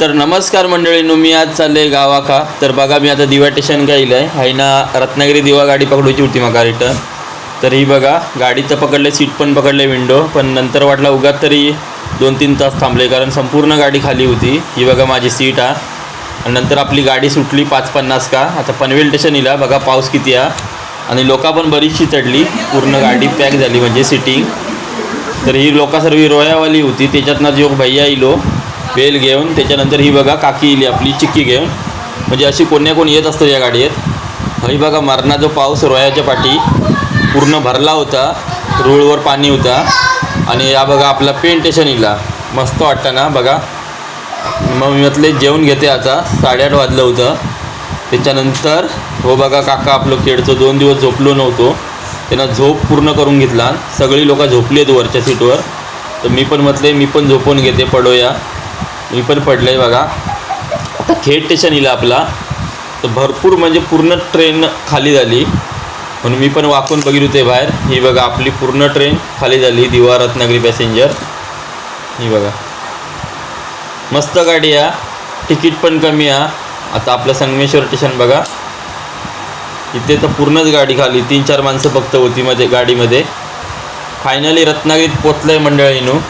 तर नमस्कार मंडळींनो, मी आज चालले गावाका. तर बघा मी आता दिवा स्टेशन का इलाय आहे ना. रत्नागिरी दिवा गाडी पकडूची होती मग रिटर्न. तर ही बघा गाडीचं पकडले, सीट पण पकडले, विंडो पण. नंतर वाटला उगाच तरी 2-3 तास थांबले कारण संपूर्ण गाडी खाली होती. ही बघा माझी सीट आहे. आणि नंतर आपली गाडी सुटली 5:50 का. आता पनवेल स्टेशन इला बघा पाऊस किती आहे आणि लोका पण बरीचशी चढली. पूर्ण गाडी पॅक झाली म्हणजे सिटिंग. तर ही लोका सर्व रोयावाली होती. त्याच्यातनं जो भैया इलो बेल घेऊन, त्याच्यानंतर ही बघा काकी इली आपली चिक्की घेऊन. म्हणजे अशी कोण येत असतं या गाडीत. ही बघा मरणा जो पाऊस रोयाच्या पाठी पूर्ण भरला होता, रूळवर पाणी होता. आणि या बघा आपला पेन स्टेशन इला मस्त वाटतं ना बघा. मग मी म्हटले जेवण घेते आता. 8:30 वाजलं होतं. त्याच्यानंतर हो बघा काका आपलं खेळचं 2 दिवस झोपलो नव्हतो. त्यांना झोप पूर्ण करून घेतला. सगळी लोक झोपली आहेत वरच्या सीटवर. तर मी पण म्हटले मी पण झोपून घेते, पडूया. मी पण पडलं आहे बघा. आता खेड स्टेशन इला आपला. तर भरपूर म्हणजे पूर्ण ट्रेन खाली झाली म्हणून मी पण वाकून बघित होते बाहेर. ही बघा आपली पूर्ण ट्रेन खाली झाली, दिवा रत्नागिरी पॅसेंजर. ही बघा मस्त गाडी आहे, तिकीट पण कमी आहे. आता आपलं संगमेश्वर स्टेशन बघा. इथे तर पूर्णच गाडी खाली, 3-4 माणसं फक्त होती मध्ये गाडीमध्ये. फायनली रत्नागिरीत पोचलं आहे मंडळींनो.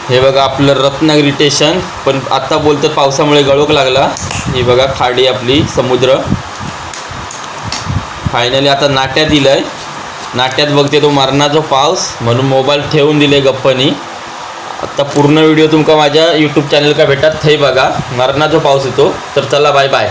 हे बघा आपलं रत्नागिरी स्टेशन. पण आत्ता बोलतात पावसामुळे गळोक लागला. ही बघा खाडी आपली समुद्र. फायनली आता नाट्यात दिलं आहे. नाट्यात बघते तो मरणाचा पाऊस म्हणून मोबाईल ठेवून दिले गप्पनी. आता पूर्ण व्हिडिओ तुमका माझ्या यूट्यूब चॅनल का भेटत हे बघा. मरणाचा पाऊस येतो. तर चला बाय बाय.